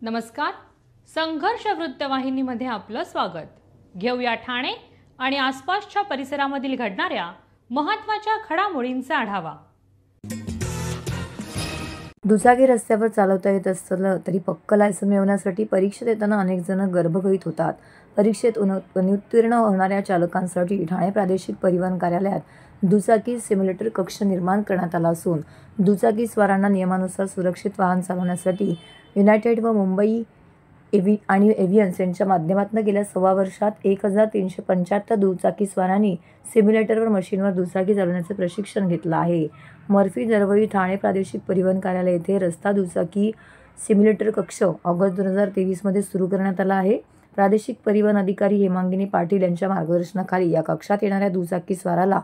नमस्कार. संघर्ष वृत्तवाहिनीमध्ये आपलं स्वागत. घेऊया ठाणे आणि आसपासच्या परिसरामधील घडणाऱ्या महत्त्वाच्या घडामोडींचा आढावा. दुचाकी रस्त्यावर चालवता येत असलं तरी पक्क लायसन मिळवण्यासाठी परीक्षा देताना अनेक जण गर्भगतीत होतात. परीक्षेत अनुत्तीर्ण होणाऱ्या चालकांसाठी ठाणे प्रादेशिक परिवहन कार्यालयात दुचाकी सिम्युलेटर कक्ष निर्माण करण्यात आला असून दुचाकी स्वारांना नियमानुसार सुरक्षित वाहन चालवण्यासाठी युनायटेड व मुंबई आणि एव्हियन्स यांच्या माध्यमातून गेल्या 6 वर्षात 1375 दुचाकी स्वारांनी सिम्युलेटरवर मशीनवर दुचाकी चालवण्याचे प्रशिक्षण घेतलं आहे. मर्फी जवळील ठाणे प्रादेशिक परिवहन कार्यालय येथे रस्ता दुचाकी सिम्युलेटर कक्ष ऑगस्ट 2023 मध्ये सुरू करण्यात आला आहे. प्रादेशिक परिवहन अधिकारी हेमांगिनी पाटील यांच्या मार्गदर्शनाखाली या कक्षात येणाऱ्या दुचाकी स्वाराला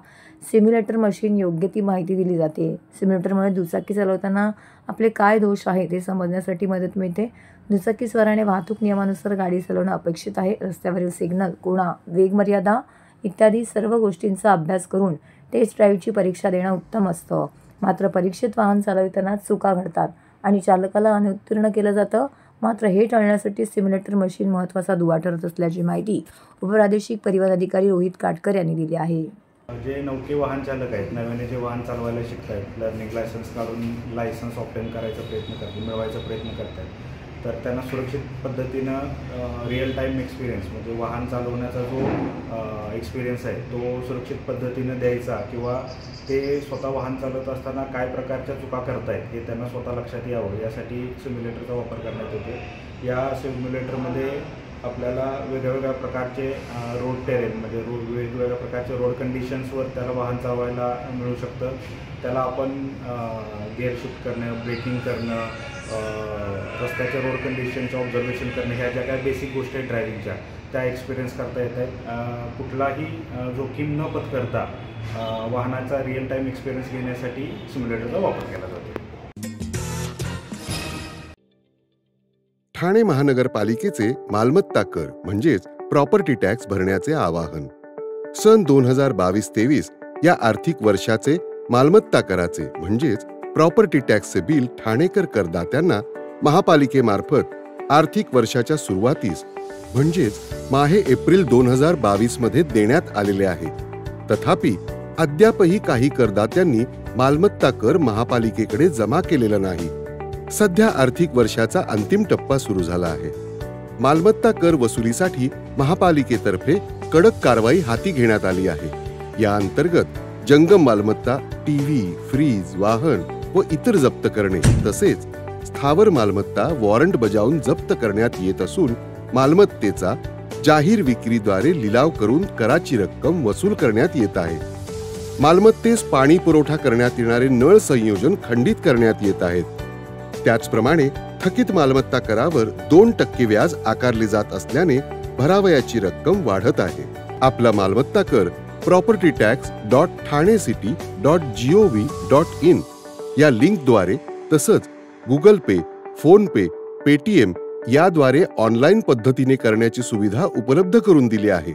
सिम्युलेटर मशीन योग्य ती माहिती दिली जाते. सिम्युलेटरमुळे दुचाकी चालवताना आपले काय दोष आहेत हे समजण्यासाठी मदत मिळते. दुचाकी स्वाराने वाहतूक नियमानुसार गाडी चालवणं अपेक्षित आहे. रस्त्यावरील सिग्नल, खुणा, वेग मर्यादा इत्यादी सर्व गोष्टींचा अभ्यास करून टेस्ट ड्राईव्हची परीक्षा देणं उत्तम असतं. मात्र परीक्षेत वाहन चालवताना चुका घडतात आणि चालकाला अनुत्तीर्ण केलं जातं. मात्र हे टाळण्यासाठी सिम्युलेटर मशीन महत्त्वाचा दुवा ठरत असल्याची माहिती उपप्रादेशिक परिवहन अधिकारी रोहित काटकर यांनी दिली आहे. जे नौके वाहन चालक आहेत, नव्याने जे वाहन चालवायला शिकत आहेत, लर्निंग लायसन्स काढून लायसन्स ऑब्टेन करायचा प्रयत्न करतात, मिळवायचा प्रयत्न करत आहेत, तर त्यांना सुरक्षित पद्धतीनं रिअल टाईम एक्सपिरियन्स म्हणजे वाहन चालवण्याचा जो एक्सपिरियन्स आहे तो सुरक्षित पद्धतीनं द्यायचा किंवा ते स्वतः वाहन चालवत असताना काय प्रकारच्या चुका करतायत हे त्यांना स्वतः लक्षात यावं यासाठी सिम्युलेटरचा वापर करण्यात येतो. या सिम्युलेटरमध्ये आपल्याला वेगवेगळ्या प्रकारचे रोड टेरेन म्हणजे वेगवेगळ्या प्रकारचे रोड कंडिशन्सवर त्याला वाहन चालवायला मिळू शकतं. त्याला आपण गिअर शिफ्ट करणं, ब्रेकिंग करणं, रस्त्याच्या रोड कंडिशनचं ऑब्झर्वेशन करणं, ह्या ज्या काही बेसिक गोष्टी आहेत ड्रायव्हिंगच्या त्या एक्सपिरियन्स करता येत आहेत. कुठलाही जोखीम न पत्करता वाहनाचा रिअल टाईम एक्सपिरियन्स घेण्यासाठी सिम्युलेटरचा वापर केला जातो. ठाणे महानगरपालिकेचे मालमत्ता कर म्हणजेच प्रॉपर्टी टॅक्स भरण्याचे आवाहन. सन 2022-23 या आर्थिक वर्षाचे मालमत्ता कराचे म्हणजेच प्रॉपर्टी टॅक्सचे बिल ठाणेकर करदात्यांना महापालिकेमार्फत आर्थिक वर्षाच्या सुरुवातीस म्हणजेच माहे एप्रिल 2022 मध्ये देण्यात आलेले आहे. तथापि अद्यापही काही करदात्यांनी मालमत्ता कर महापालिकेकडे जमा केलेला नाही. सध्या आर्थिक वर्षाचा अंतिम टप्पा सुरू झाला आहे. मालमत्ता कर वसुलीसाठी महापालिकेतर्फे कडक कारवाई हाती घेण्यात आली आहे. या अंतर्गत जंगम मालमत्ता, टीव्ही, फ्रीज, वाहन व इतर जप्त करणे तसेच स्थावर मालमत्ता वॉरंट बजावून जप्त करण्यात येत असून मालमत्तेचा जाहीर विक्रीद्वारे लिलाव करून कराची रक्कम वसूल करण्यात येत आहे. मालमत्तेस पाणी पुरवठा करण्यात येणारे नळ संयोजन खंडित करण्यात येत आहेत. त्याचप्रमाणे थकीत मालमत्ता करावर 2% व्याज आकारले जात असल्याने भरावयाची रक्कम वाढत आहे. आपला मालमत्ता कर propertytax.thanecity.gov.in या लिंकद्वारे तसंच गुगल पे, फोन पे, पेटीएम याद्वारे ऑनलाईन पद्धतीने करण्याची सुविधा उपलब्ध करून दिली आहे.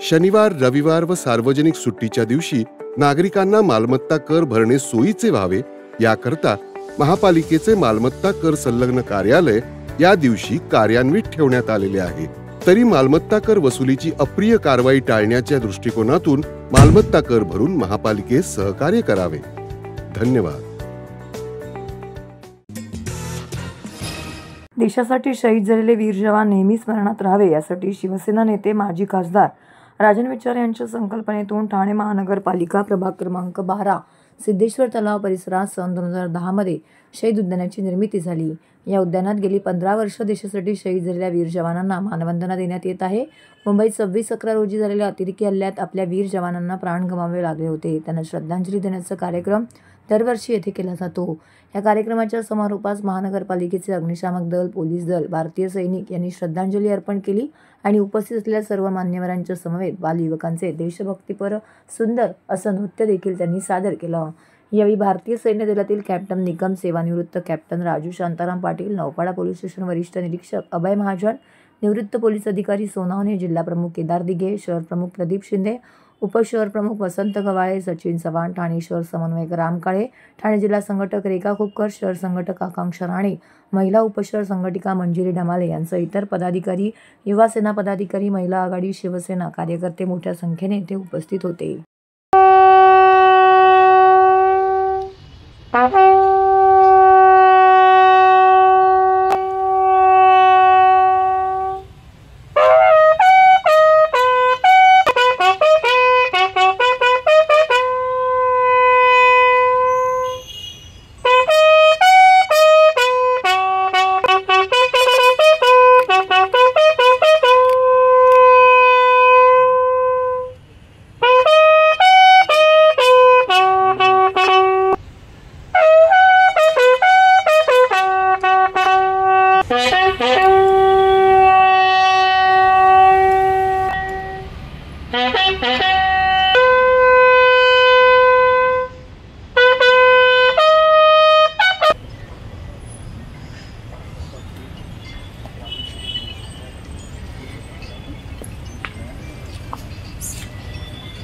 शनिवार, रविवार व सार्वजनिक सुट्टीच्या दिवशी नागरिकांना मालमत्ता कर भरणे सोयीचे व्हावे याकरता महापालिकेचे मालमत्ता कर संलग्न कार्यालय या दिवशी कार्यान्वित ठेवण्यात आलेले आहे. तरी मालमत्ता कर वसुलीची अप्रिय कारवाई टाळण्याच्या दृष्टिकोनातून मालमत्ता कर भरून महापालिकेस सहकार्य करावे. धन्यवाद. देशासाठी शहीद झालेले वीर जवान नेहमी स्मरणात राहावे यासाठी शिवसेना नेते माजी खासदार राजन विचारे यांच्या संकल्पनेतून ठाणे महानगरपालिका प्रभाग क्रमांक 12 सिद्धेश्वर तलाव परिसरात सन 2010 मध्ये शहीद उद्यानाची निर्मिती झाली. या उद्यानात गेली 15 वर्ष देशासाठी शहीद झालेल्या वीर जवानांना मानवंदना देण्यात येत आहे. मुंबईत 26/11 रोजी झालेल्या अतिरेकी हल्ल्यात आपल्या वीर जवानांना प्राण गमावे लागले होते. त्यांना श्रद्धांजली देण्याचा कार्यक्रम दरवर्षी येथे केला जातो. या कार्यक्रमाच्या समारोपास महानगरपालिकेचे अग्निशामक दल, पोलीस दल, भारतीय सैनिक यांनी श्रद्धांजली अर्पण केली आणि उपस्थित असलेल्या सर्व मान्यवरांच्या समवेत बालयुवकांचे देशभक्तीपर सुंदर असं नृत्य देखील त्यांनी सादर केलं. यावेळी भारतीय सैन्य दलातील कॅप्टन निकम, सेवानिवृत्त captain Raju Shantaram Patil, Naupada police station वरिष्ठ निरीक्षक अभय महाजन, निवृत्त पोलीस अधिकारी सोनावणे, जिल्हा प्रमुख केदार दिघे, शहर प्रमुख प्रदीप शिंदे, उपशहर प्रमुख वसंत गवाळे, सचिन चव्हाण, ठाणे शहर समन्वयक राम काळे, ठाणे जिल्हा संघटक रेखा खोपकर, शहर संघटक आकांक्षा राणे, महिला उपशहर संघटिका मंजिरी डमाले यांसह इतर पदाधिकारी, युवा सेना पदाधिकारी, महिला आघाडी, शिवसेना कार्यकर्ते मोठ्या संख्येने येथे उपस्थित होते.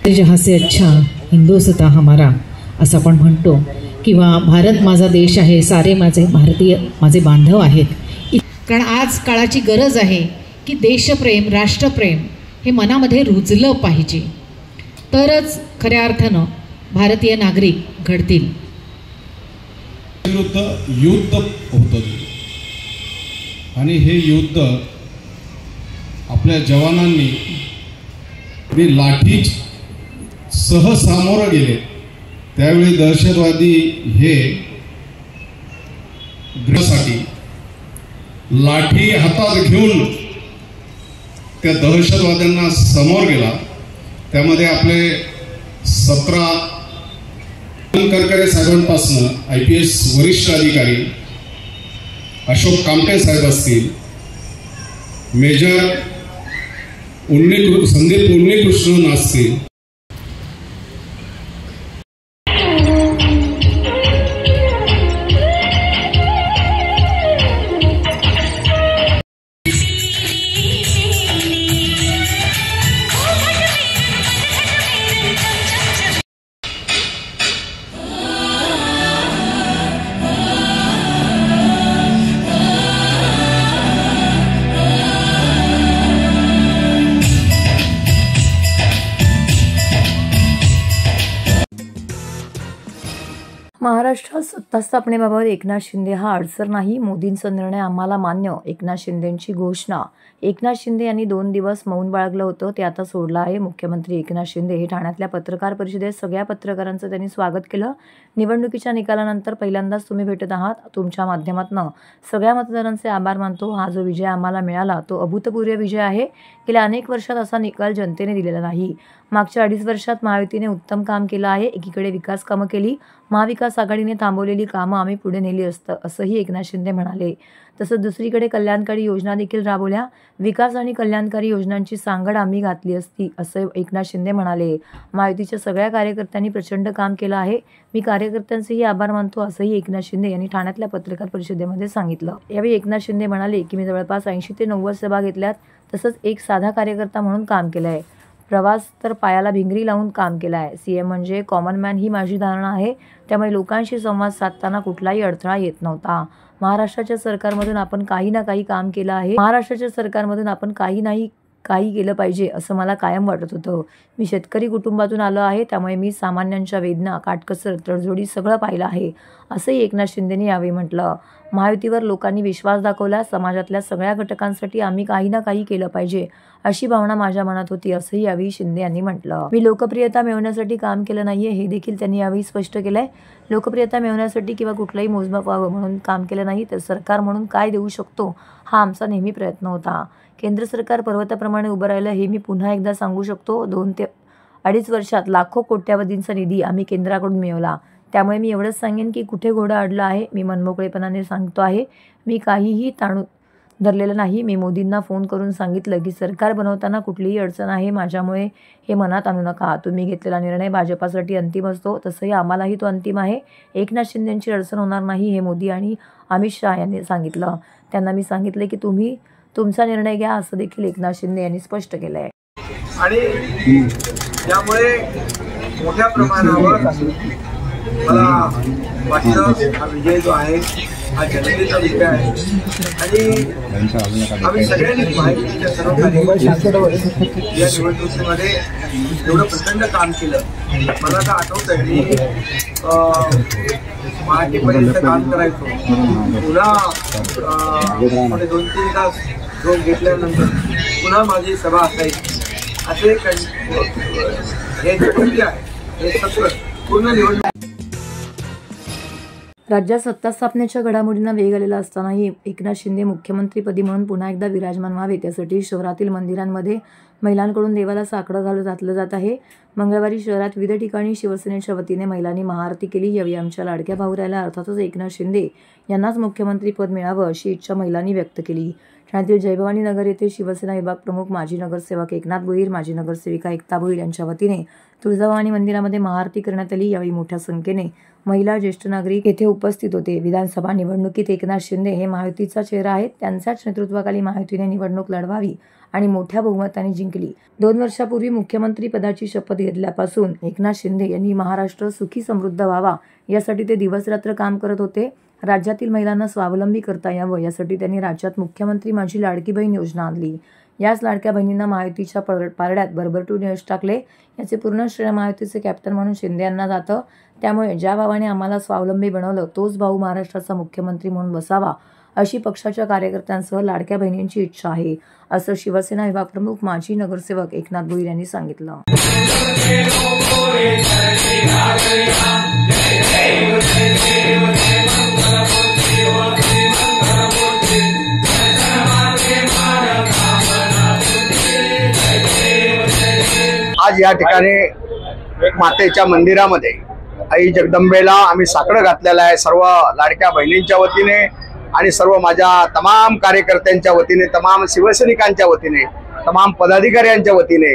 जहाँ से अच्छा हिंदुस्तान हमारा असं आपण म्हणतो, किंवा भारत माझा देश आहे, सारे माझे भारतीय माझे बांधव आहेत. कारण आज काळाची गरज आहे की देशप्रेम, राष्ट्रप्रेम हे मनामध्ये रुजलं पाहिजे, तरच खऱ्या अर्थानं भारतीय नागरिक घडतील. विरुद्ध युद्ध होतं आणि हे युद्ध आपल्या जवानांनी लाठी सह सामोरं गेले. त्यावेळी दहशतवादी हे गृहासाठी लाठी हातात घेऊन त्या दहशतवाद्यांना समोर गेला. त्यामध्ये आपले 17 करकरे साहेबांपासून IPS वरिष्ठ अधिकारी अशोक कामटे साहेब असतील, मेजर संदीप उन्नीकृष्णन असतील, महाराष्ट्रात सत्ता स्थापनेबाबत एकनाथ शिंदे हा अडसर नाही, मोदींचा निर्णय आम्हाला मान्य. एकनाथ शिंदेंची घोषणा. एकनाथ शिंदे यांनी 2 दिवस मौन बाळगलं होतं, ते आता सोडलं आहे. मुख्यमंत्री एकनाथ शिंदे हे ठाण्यातल्या पत्रकार परिषदेत सगळ्या पत्रकारांचं त्यांनी स्वागत केलं. निवडणुकीच्या निकालानंतर पहिल्यांदाच तुम्ही भेटत आहात. तुमच्या माध्यमातून सगळ्या मतदारांचे आभार मानतो. हा जो विजय आम्हाला मिळाला तो अभूतपूर्व विजय आहे. गेल्या अनेक वर्षात असा निकाल जनतेने दिलेला नाही. मागच्या 2.5 वर्षात महायुतीने उत्तम काम केलं आहे. एकीकडे विकास कामं केली, महाविकास आघाडीने थांबवलेली कामं आम्ही पुढे नेली असंही एकनाथ शिंदे म्हणाले. तसंच दुसरीकडे कल्याणकारी योजना देखील राबवल्या. विकास आणि कल्याणकारी योजनांची सांगड आम्ही घातली असती असं एकनाथ शिंदे म्हणाले. महायुतीच्या सगळ्या कार्यकर्त्यांनी प्रचंड काम केलं आहे. मी कार्यकर्त्यांचेही आभार मानतो असंही एकनाथ शिंदे यांनी ठाण्यातल्या पत्रकार परिषदेमध्ये सांगितलं. यावेळी एकनाथ शिंदे म्हणाले की मी जवळपास 80 ते 90 सभा घेतल्यात. तसंच एक साधा कार्यकर्ता म्हणून काम केलं आहे. प्रवास तर पायाला भिंगरी लावून काम केलं आहे. CM म्हणजे कॉमन मॅन ही माझी धारणा आहे. त्यामुळे लोकांशी संवाद साधताना कुठलाही अडथळा येत नव्हता. महाराष्ट्राच्या सरकारमधून आपण काही ना काही काम केलं आहे. महाराष्ट्राच्या सरकारमधून आपण काही केलं पाहिजे असं मला कायम वाटत होतं. मी शेतकरी कुटुंबातून आलो आहे, त्यामुळे मी सामान्यांच्या वेदना, काटकसर, तडजोडी सगळं पाहिलं आहे असंही एकनाथ शिंदेंनी यावेळी म्हटलं. महायुतीवर लोकांनी विश्वास दाखवला. समाजातल्या सगळ्या घटकांसाठी आम्ही काही ना काही केलं पाहिजे अशी भावना माझ्या मनात होती असंही यावेळी शिंदे यांनी म्हटलं. मी लोकप्रियता मिळवण्यासाठी काम केलं नाहीये हे देखील त्यांनी यावेळी स्पष्ट केलंय. लोकप्रियता मिळवण्यासाठी किंवा कुठलाही मोजमाप व्हावं म्हणून काम केलं नाही, तर सरकार म्हणून काय देऊ शकतो हा आमचा नेहमी प्रयत्न होता. केंद्र सरकार पर्वताप्रमाणे उभं राहिलं हे मी पुन्हा एकदा सांगू शकतो. 2 ते 2.5 वर्षात लाखो कोट्यावधींचा निधी आम्ही केंद्राकडून मिळवला. त्यामुळे मी एवढंच सांगेन की कुठे घोडं अडलं आहे. मी मनमोकळेपणाने सांगतो आहे, मी काहीही ताणून धरलेलं नाही. मी मोदींना फोन करून सांगितलं की सरकार बनवताना कुठलीही अडचण आहे, माझ्यामुळे हे मनात आणू नका. तुम्ही घेतलेला निर्णय भाजपासाठी अंतिम असतो, तसंही आम्हालाही तो अंतिम आहे. एकनाथ शिंदेंची अडचण होणार नाही हे मोदी आणि अमित शहा यांनी सांगितलं. त्यांना मी सांगितलं की तुम्ही तुमचा निर्णय घ्या असं देखील एकनाथ शिंदे यांनी स्पष्ट केलं आहे. आणि त्यामुळे मोठ्या प्रमाणावर मला वाटतं हा विजय जो आहे हा जनतेचा विजय आहे आणि आम्ही सगळ्यांनी माहितीच्या सर्व कार्यकर्त्यांनी या निवडणुकीमध्ये एवढं प्रचंड काम केलं. मला तर आठवतं मी पहाटेपर्यंत काम करायचो, पुन्हा 2-3 तास झोप घेतल्यानंतर पुन्हा माझी सभा असायची. असे हे जे प्रक्रिया आहे हे सत्र पूर्ण निवडणूक. राज्यात सत्ता स्थापनेच्या घडामोडींना वेग आलेला असतानाही एकनाथ शिंदे मुख्यमंत्रीपदी म्हणून पुन्हा एकदा विराजमान व्हावे त्यासाठी शहरातील मंदिरांमध्ये महिलांकडून देवाला साकडं घातलं जात आहे. मंगळवारी शहरात विविध ठिकाणी शिवसेनेच्या वतीने महिलांनी महाआरती केली. यावेळी आमच्या लाडक्या भाऊरायाला अर्थातच एकनाथ शिंदे यांनाच मुख्यमंत्रीपद मिळावं अशी इच्छा महिलांनी व्यक्त केली. ठाण्यातील जयभवानी नगर येथे शिवसेना विभाग प्रमुख माजी नगरसेवक एकनाथ भोईर, माजी नगरसेविका एकता भोईर यांच्या वतीने तुळजाभवानी मंदिरामध्ये महाआरती करण्यात आली. यावेळी मोठ्या संख्येने महिला, ज्येष्ठ नागरिक येथे उपस्थित होते. विधानसभा निवडणुकीत एकनाथ शिंदे हे महायुतीचा चेहरा आहेत. त्यांच्याच नेतृत्वाखाली महायुतीने निवडणूक लढवावी आणि मोठ्या बहुमताने जिंकली. 2 वर्षापूर्वी मुख्यमंत्री पदाची शपथ घेतल्यापासून एकनाथ शिंदे यांनी महाराष्ट्र सुखी समृद्ध व्हावा यासाठी ते दिवसरात्र काम करत होते. राज्यातील महिलांना स्वावलंबी करता यावं यासाठी त्यांनी राज्यात मुख्यमंत्री माझी लाडकी बहीण योजना आणली. याच लाडक्या बहिणींना महायुतीच्या पारड्यात भरभरून यश टाकले. याचे पूर्ण श्रेय महायुतीचे कॅप्टन म्हणून शिंदे यांना जातं. त्यामुळे ज्या भावाने आम्हाला स्वावलंबी बनवलं तोच भाऊ महाराष्ट्राचा मुख्यमंत्री म्हणून बसावा अशी पक्षाच्या कार्यकर्त्यांसह लाडक्या बहिणींची इच्छा आहे, असं शिवसेना विभाग प्रमुख माजी नगरसेवक एकनाथ भोईर यांनी सांगितलं. आज या ठिकाणी मातेच्या मंदिरामध्ये आई जगदंबेला आम्ही साकडं घातलेलं आहे. सर्व लाडक्या बहिणींच्या वतीने आणि सर्व माझ्या तमाम कार्यकर्त्यांच्या वतीने, तमाम शिवसैनिकांच्या वतीने, तमाम पदाधिकाऱ्यांच्या वतीने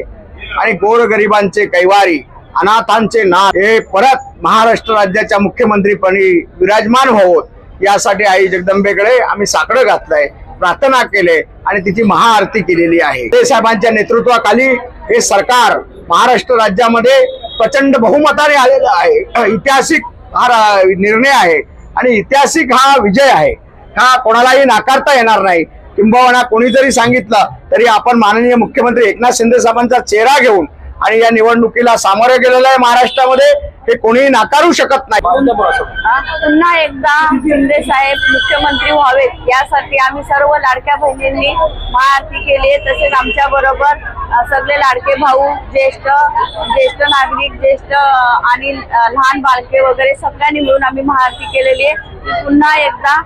आणि गोरगरिबांचे कैवारी, अनाथांचे नाथ हे परत महाराष्ट्र राज्याच्या मुख्यमंत्रीपदी विराजमान व्हावं यासाठी आई जगदंबेकडे आम्ही साकडं घातलंय, प्रार्थना केले आणि तिची महाआरती केलेली आहे. शिंदे साहेबांच्या नेतृत्वाखाली हे सरकार महाराष्ट्र राज्यामध्ये प्रचंड बहुमताने आलेलं आहे. ऐतिहासिक हा निर्णय आहे आणि ऐतिहासिक हा विजय आहे. हा कोणालाही नाकारता येणार नाही. किंबहुना कोणी जरी सांगितलं तरी आपण माननीय मुख्यमंत्री एकनाथ शिंदे साहेबांचा चेहरा घेऊन आणि या निवडणुकीला सामोरे गेलेलं आहे महाराष्ट्रामध्ये, हे कोणीही नाकारू शकत नाही. पुन्हा एकदा शिंदे साहेब मुख्यमंत्री व्हावेत यासाठी आम्ही सर्व लाडक्या बहिणींनी महाआरती केली. तसेच आमच्या बरोबर सगळे लाडके भाऊ, ज्येष्ठ नागरिक, ज्येष्ठ आणि लहान बालके वगैरे सगळ्यांनी मिळून आम्ही महाआरती केलेली आहे. पुन्हा एकदा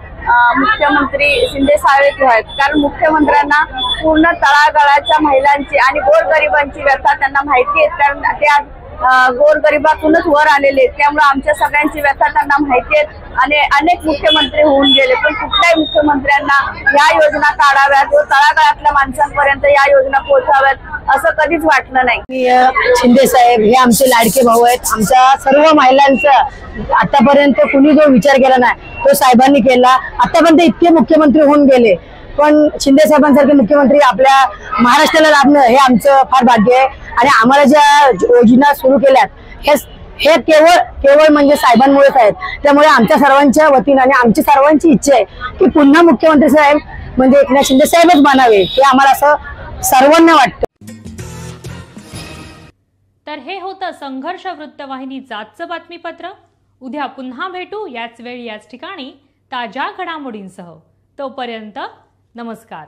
मुख्यमंत्री शिंदे साहेब व्हावेत, कारण मुख्यमंत्र्यांना पूर्ण तळागाळाच्या महिलांची आणि गोरगरिबांची व्यथा त्यांना माहिती आहे, कारण ते आज गोरगरिबातूनच वर आलेले आहेत. त्यामुळे आमच्या सगळ्यांची व्यथा त्यांना माहिती आहेत आणि अनेक मुख्यमंत्री होऊन गेले, पण कुठल्याही मुख्यमंत्र्यांना या योजना काढाव्यात व तळागाळातल्या माणसांपर्यंत या योजना पोहोचाव्यात असं कधीच वाटलं नाही. शिंदे साहेब हे आमचे लाडके भाऊ आहेत. आमच्या सर्व महिलांचा आतापर्यंत कुणी जो विचार केला नाही तो साहेबांनी केला. आतापर्यंत इतके मुख्यमंत्री होऊन गेले, पण शिंदे साहेबांसारखे मुख्यमंत्री आपल्या महाराष्ट्राला लाभणं हे आमचं फार भाग्य आहे. आणि आम्हाला ज्या योजना सुरू केल्यात हे केवळ म्हणजे साहेबांमुळेच आहेत. त्यामुळे आमच्या सर्वांच्या वतीने आणि आमची सर्वांची इच्छा आहे की पुन्हा मुख्यमंत्री साहेब म्हणजे एकनाथ शिंदे साहेबच बनावे, हे आम्हाला असं सर्वांना वाटतं. तर हे होतं संघर्ष वृत्तवाहिनीचं आजचं बातमीपत्र. उद्या पुन्हा भेटू याच वेळी याच ठिकाणी ताज्या घडामोडींसह. तोपर्यंत नमस्कार.